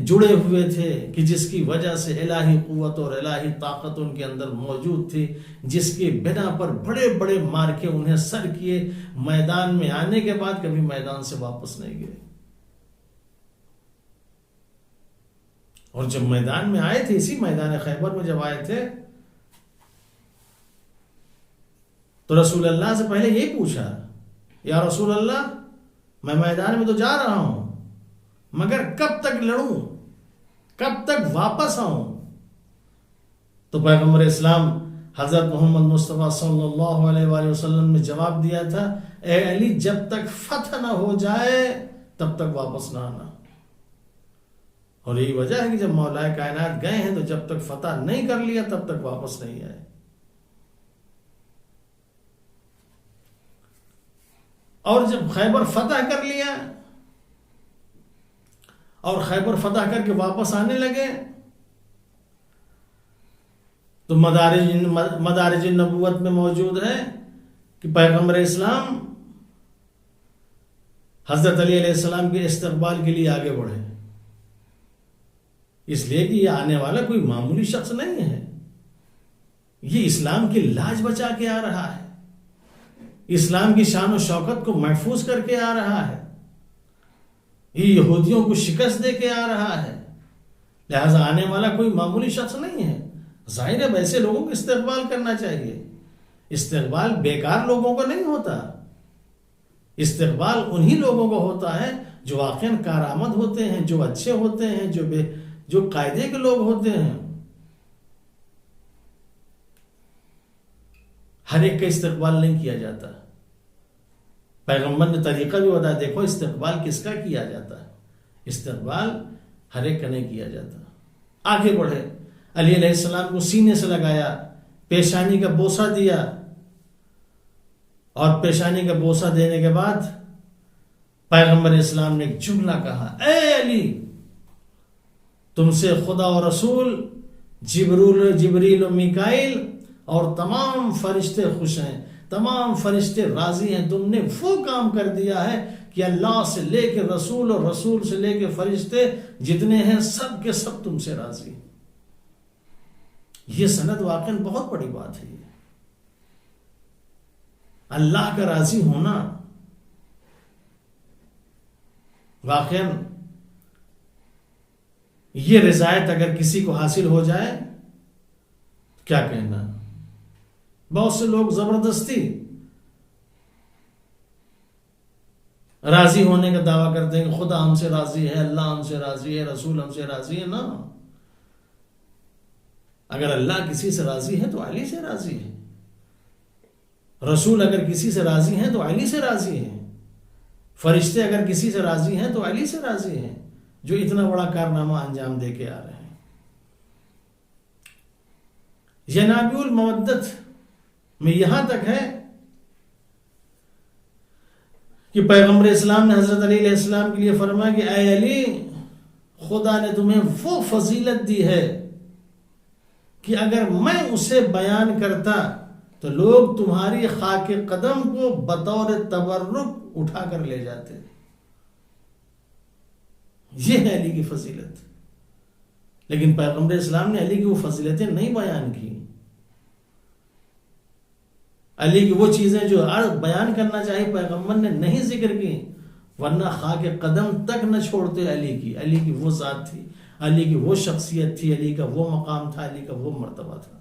جڑے ہوئے تھے کہ جس کی وجہ سے الہی قوت اور الہی طاقت ان کے اندر موجود تھی، جس کی بنا پر بڑے بڑے مارکے انہیں سر کیے، میدان میں آنے کے بعد کبھی میدان سے واپس نہیں گئے۔ اور جب میدان میں آئے تھے، اسی میدان خیبر میں جب آئے تھے، تو رسول اللہ سے پہلے یہی پوچھا، یا رسول اللہ میں میدان میں تو جا رہا ہوں، مگر کب تک لڑوں، کب تک واپس آؤں؟ تو پیغمبر اسلام حضرت محمد مصطفیٰ صلی اللہ علیہ وآلہ وسلم نے جواب دیا تھا، اے علی جب تک فتح نہ ہو جائے تب تک واپس نہ آنا۔ اور یہی وجہ ہے کہ جب مولا کائنات گئے ہیں تو جب تک فتح نہیں کر لیا تب تک واپس نہیں آئے۔ اور جب خیبر فتح کر لیا اور خیبر فتح کر کے واپس آنے لگے تو مدارج نبوت میں موجود ہے کہ پیغمبر اسلام حضرت علی علیہ السلام کے استقبال کے لیے آگے بڑھے، اس لیے کہ یہ آنے والا کوئی معمولی شخص نہیں ہے، یہ اسلام کی لاج بچا کے آ رہا ہے، اسلام کی شان و شوکت کو محفوظ کر کے آ رہا ہے، یہ یہودیوں کو شکست دے کے آ رہا ہے، لہذا آنے والا کوئی معمولی شخص نہیں ہے۔ ظاہر ہے ویسے لوگوں کو استقبال کرنا چاہیے، استقبال بیکار لوگوں کو نہیں ہوتا، استقبال انہی لوگوں کو ہوتا ہے جو واقعاً کارآمد ہوتے ہیں، جو اچھے ہوتے ہیں، جو قاعدے کے لوگ ہوتے ہیں۔ ہر ایک کا استقبال نہیں کیا جاتا، پیغمبر نے طریقہ بھی بتایا، دیکھو استقبال کس کا کیا جاتا ہے، استقبال ہر ایک کا نہیں کیا جاتا۔ آگے بڑھے، علی علیہ السلام کو سینے سے لگایا، پیشانی کا بوسہ دیا، اور پیشانی کا بوسہ دینے کے بعد پیغمبر اسلام نے ایک جملہ کہا، اے علی تم سے خدا و رسول، جبریل و میکائیل اور تمام فرشتے خوش ہیں، تمام فرشتے راضی ہیں، تم نے وہ کام کر دیا ہے کہ اللہ سے لے کے رسول اور رسول سے لے کے فرشتے جتنے ہیں سب کے سب تم سے راضی ہیں۔ یہ سند واقعاً بہت بڑی بات ہے، یہ اللہ کا راضی ہونا واقعاً، یہ رضایت اگر کسی کو حاصل ہو جائے کیا کہنا۔ بہت سے لوگ زبردستی راضی ہونے کا دعویٰ کرتے ہیں کہ خدا ہم سے راضی ہے، اللہ ہم سے راضی ہے، رسول ہم سے راضی ہے۔ نا، اگر اللہ کسی سے راضی ہے تو علی سے راضی ہے، رسول اگر کسی سے راضی ہیں تو علی سے راضی ہیں، فرشتے اگر کسی سے راضی ہیں تو علی سے راضی ہیں، جو اتنا بڑا کارنامہ انجام دے کے آ رہے ہیں۔ ینابیع المودت میں یہاں تک ہے کہ پیغمبر اسلام نے حضرت علی علیہ السلام کے لیے فرمایا کہ اے علی خدا نے تمہیں وہ فضیلت دی ہے کہ اگر میں اسے بیان کرتا تو لوگ تمہاری خاک قدم کو بطور تبرک اٹھا کر لے جاتے۔ یہ ہے علی کی فضیلت، لیکن پیغمبر اسلام نے علی کی وہ فضیلتیں نہیں بیان کی، علی کی وہ چیزیں جو بیان کرنا چاہیے پیغمبر نے نہیں ذکر کی، ورنہ خاک قدم تک نہ چھوڑتے علی کی وہ ذات تھی، علی کی وہ شخصیت تھی، علی کا وہ مقام تھا، علی کا وہ مرتبہ تھا۔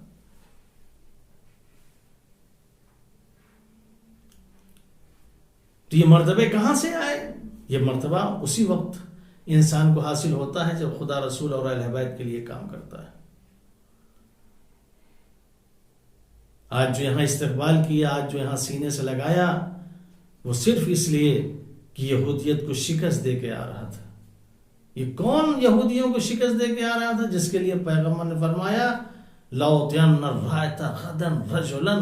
تو یہ مرتبے کہاں سے آئے؟ یہ مرتبہ اسی وقت انسان کو حاصل ہوتا ہے جب خدا رسول اور اہل بیت کے لیے کام کرتا ہے۔ آج جو یہاں استقبال کیا، آج جو یہاں سینے سے لگایا، وہ صرف اس لیے کہ یہودیت کو شکست دے کے آ رہا تھا۔ یہ کون یہودیوں کو شکست دے کے آ رہا تھا؟ جس کے لیے پیغمبر نے فرمایا لَأُعْطِيَنَّ الرَّائَةَ غَدًا رَجُلًا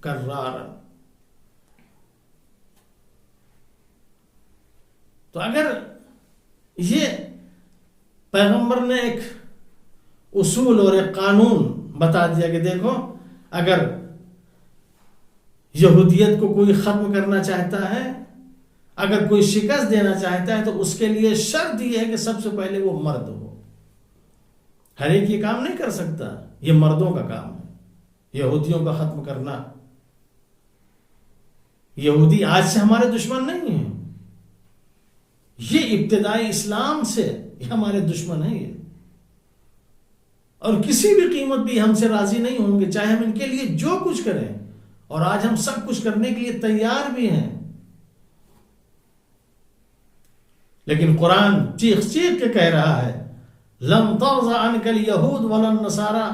كَرَّارًا۔ تو اگر یہ پیغمبر نے ایک اصول اور ایک قانون بتا دیا کہ دیکھو اگر یہودیت کو کوئی ختم کرنا چاہتا ہے، اگر کوئی شکست دینا چاہتا ہے تو اس کے لیے شرط یہ ہے کہ سب سے پہلے وہ مرد ہو. ہر ایک یہ کام نہیں کر سکتا، یہ مردوں کا کام ہے یہودیوں کا ختم کرنا. یہودی آج سے ہمارے دشمن نہیں ہیں، یہ ابتدائی اسلام سے یہ ہمارے دشمن ہیں یہ، اور کسی بھی قیمت بھی ہم سے راضی نہیں ہوں گے، چاہے ہم ان کے لیے جو کچھ کریں، اور آج ہم سب کچھ کرنے کے لیے تیار بھی ہیں. لیکن قرآن چیخ چیخ کے کہہ رہا ہے لن ترضى عنك اليهود ولا النصارى،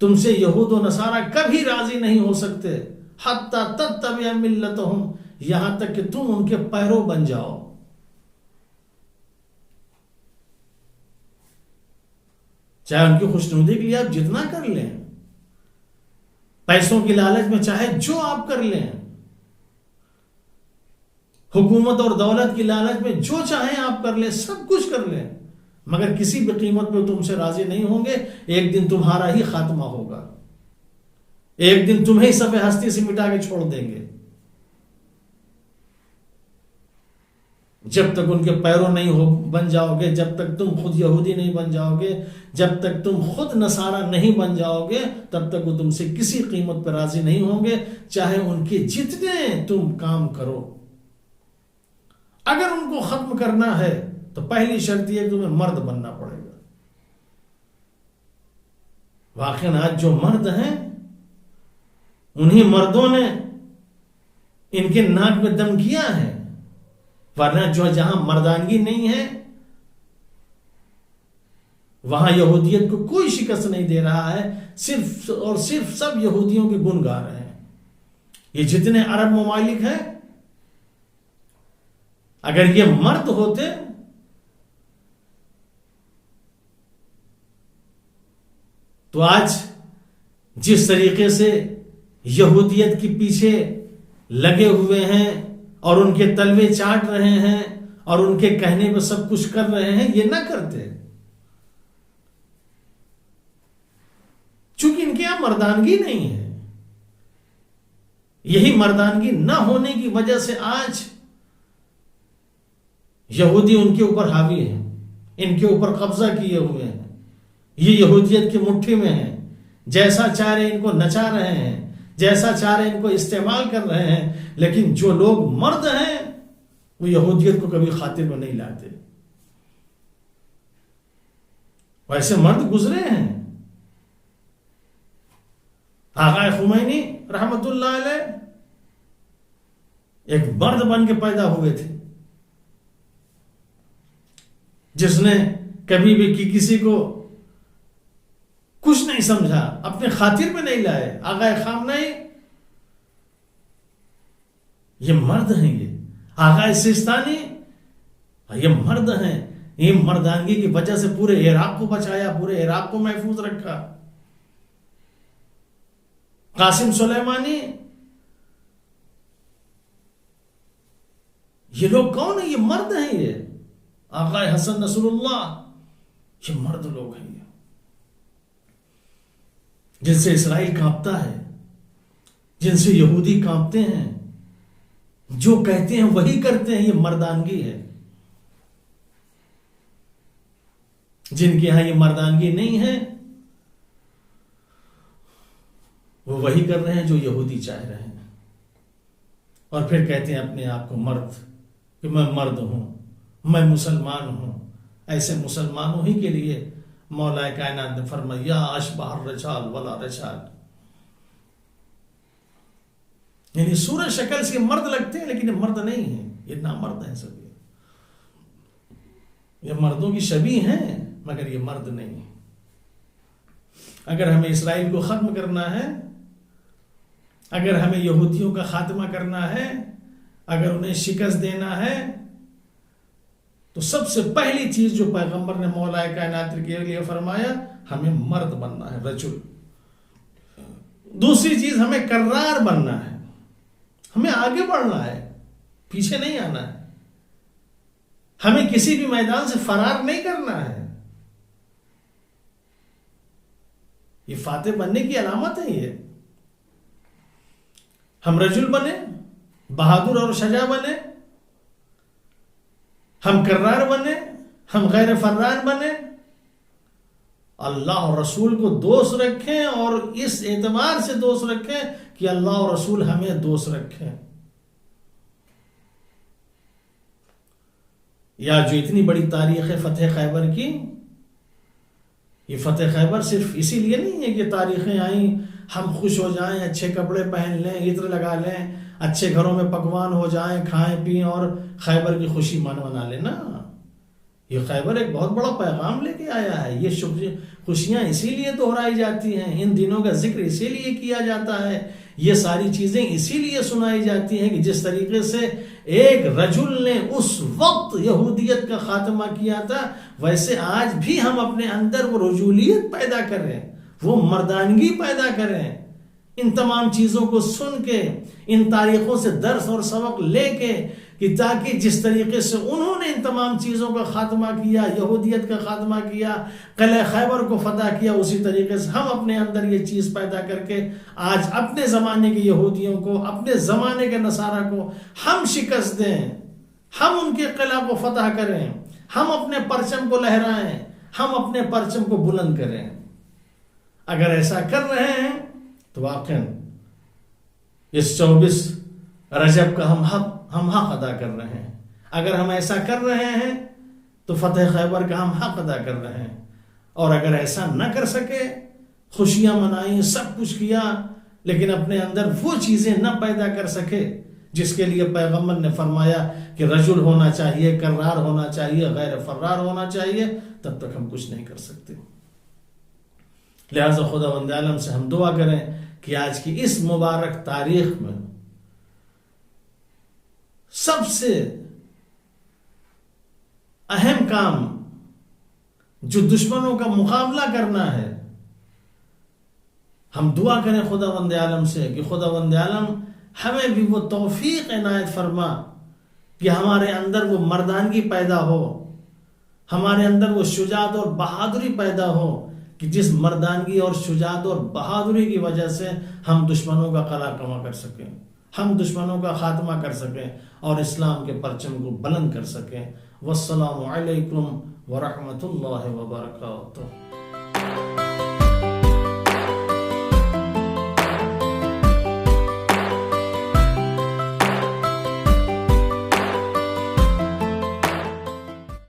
تم سے یہود و نصارہ کبھی راضی نہیں ہو سکتے حتی تتبع ملتهم، یہاں تک کہ تم ان کے پیرو بن جاؤ. چاہے ان کی خوشنودی کے لیے آپ جتنا کر لیں، پیسوں کی لالچ میں چاہے جو آپ کر لیں، حکومت اور دولت کی لالچ میں جو چاہیں آپ کر لیں، سب کچھ کر لیں، مگر کسی بھی قیمت پہ تم سے راضی نہیں ہوں گے. ایک دن تمہارا ہی خاتمہ ہوگا، ایک دن تمہیں صفحہ ہستی سے مٹا کے چھوڑ دیں گے. جب تک ان کے پیروں نہیں بن جاؤ گے، جب تک تم خود یہودی نہیں بن جاؤ گے، جب تک تم خود نصارہ نہیں بن جاؤ گے، تب تک وہ تم سے کسی قیمت پر راضی نہیں ہوں گے، چاہے ان کے جتنے تم کام کرو. اگر ان کو ختم کرنا ہے تو پہلی شرط یہ کہ تمہیں مرد بننا پڑے گا. واقعاً آج جو مرد ہیں انہی مردوں نے ان کے ناک میں دم کیا ہے، ورنہ جو جہاں مردانگی نہیں ہے وہاں یہودیت کو کوئی شکست نہیں دے رہا ہے، صرف اور صرف سب یہودیوں کے گن گا رہے ہیں. یہ جتنے عرب ممالک ہیں، اگر یہ مرد ہوتے تو آج جس طریقے سے یہودیت کے پیچھے لگے ہوئے ہیں اور ان کے تلوے چاٹ رہے ہیں اور ان کے کہنے پہ سب کچھ کر رہے ہیں، یہ نہ کرتے. چونکہ ان کے یہاں مردانگی نہیں ہے. یہی مردانگی نہ ہونے کی وجہ سے آج یہودی ان کے اوپر حاوی ہیں، ان کے اوپر قبضہ کیے ہوئے ہیں، یہ یہودیت کی مٹھی میں ہیں. جیسا چاہ رہے ان کو نچا رہے ہیں، جیسا چاہ رہے ان کو استعمال کر رہے ہیں. لیکن جو لوگ مرد ہیں وہ یہودیت کو کبھی خاطر میں نہیں لاتے. ویسے مرد گزرے ہیں. آقا خمینی رحمت اللہ علیہ ایک مرد بن کے پیدا ہوئے تھے، جس نے کبھی بھی کسی کو کچھ نہیں سمجھا، اپنے خاطر میں نہیں لائے. آقا خامنئی یہ مرد ہیں. یہ آقا سیستانی یہ مرد ہیں. یہ مردانگی کی وجہ سے پورے عراق کو بچایا، پورے عراق کو محفوظ رکھا. قاسم سلیمانی یہ لوگ کون ہیں؟ یہ مرد ہیں. یہ آقا حسن نصر اللہ یہ مرد لوگ ہیں، جن سے اسرائیل کانپتا ہے، جن سے یہودی کانپتے ہیں. جو کہتے ہیں وہی کرتے ہیں. یہ مردانگی ہے. جن کے ہاں یہ مردانگی نہیں ہے وہ وہی کر رہے ہیں جو یہودی چاہ رہے ہیں، اور پھر کہتے ہیں اپنے آپ کو مرد، کہ میں مرد ہوں، میں مسلمان ہوں. ایسے مسلمانوں ہی کے لیے مولا کائنات نے فرمایا یا اشبہ الرجال ولا رجال، یعنی صورت شکل سے مرد لگتے ہیں لیکن یہ مرد نہیں ہیں، یہ نامرد ہیں. سب یہ مردوں کی شبیہ ہیں مگر یہ مرد نہیں ہیں. اگر ہمیں اسرائیل کو ختم کرنا ہے، اگر ہمیں یہودیوں کا خاتمہ کرنا ہے، اگر انہیں شکست دینا ہے، تو سب سے پہلی چیز جو پیغمبر نے مولا کائنات کے لیے فرمایا، ہمیں مرد بننا ہے، رجل. دوسری چیز ہمیں کرار بننا ہے، ہمیں آگے بڑھنا ہے، پیچھے نہیں آنا ہے. ہمیں کسی بھی میدان سے فرار نہیں کرنا ہے. یہ فاتح بننے کی علامت ہے. یہ ہم رجل بنے، بہادر اور شجاع بنے، ہم کرار بنے، ہم غیر فرار بنے، اللہ اور رسول کو دوست رکھیں اور اس اعتبار سے دوست رکھیں کہ اللہ اور رسول ہمیں دوست رکھیں. یا جو اتنی بڑی تاریخ ہے فتح خیبر کی، یہ فتح خیبر صرف اسی لیے نہیں ہے کہ تاریخیں آئیں ہم خوش ہو جائیں، اچھے کپڑے پہن لیں، عطر لگا لیں، اچھے گھروں میں پکوان ہو جائیں، کھائیں پئیں اور خیبر کی خوشی منا لیں. نا، یہ خیبر ایک بہت بڑا پیغام لے کے آیا ہے. یہ خوشیاں اسی لیے دہرائی جاتی ہیں، ان دنوں کا ذکر اسی لیے کیا جاتا ہے، یہ ساری چیزیں اسی لیے سنائی جاتی ہیں کہ جس طریقے سے ایک رجل نے اس وقت یہودیت کا خاتمہ کیا تھا، ویسے آج بھی ہم اپنے اندر وہ رجولیت پیدا کریں، وہ مردانگی پیدا کریں، ان تمام چیزوں کو سن کے، ان تاریخوں سے درس اور سبق لے کے، کہ تاکہ جس طریقے سے انہوں نے ان تمام چیزوں کا خاتمہ کیا، یہودیت کا خاتمہ کیا، قلعہ خیبر کو فتح کیا، اسی طریقے سے ہم اپنے اندر یہ چیز پیدا کر کے آج اپنے زمانے کے یہودیوں کو، اپنے زمانے کے نصارہ کو ہم شکست دیں، ہم ان کے قلعہ کو فتح کریں، ہم اپنے پرچم کو لہرائیں، ہم اپنے پرچم کو بلند کریں. اگر ایسا کر رہے ہیں تو واقعاً اس 24 رجب کا ہم حق ادا کر رہے ہیں. اگر ہم ایسا کر رہے ہیں تو فتح خیبر کا ہم حق ادا کر رہے ہیں. اور اگر ایسا نہ کر سکے، خوشیاں منائیں، سب کچھ کیا، لیکن اپنے اندر وہ چیزیں نہ پیدا کر سکے جس کے لیے پیغمبر نے فرمایا کہ رجل ہونا چاہیے، کرار ہونا چاہیے، غیر فرار ہونا چاہیے، تب تک ہم کچھ نہیں کر سکتے. لہذا خداوند عالم سے ہم دعا کریں کہ آج کی اس مبارک تاریخ میں سب سے اہم کام جو دشمنوں کا مقابلہ کرنا ہے، ہم دعا کریں خداوند عالم سے کہ خداوند عالم ہمیں بھی وہ توفیق عنایت فرما کہ ہمارے اندر وہ مردانگی پیدا ہو، ہمارے اندر وہ شجاعت اور بہادری پیدا ہو کہ جس مردانگی اور شجاعت اور بہادری کی وجہ سے ہم دشمنوں کا قلعہ کما کر سکیں، ہم دشمنوں کا خاتمہ کر سکیں اور اسلام کے پرچم کو بلند کر سکیں. والسلام علیکم ورحمۃ اللہ وبرکاتہ.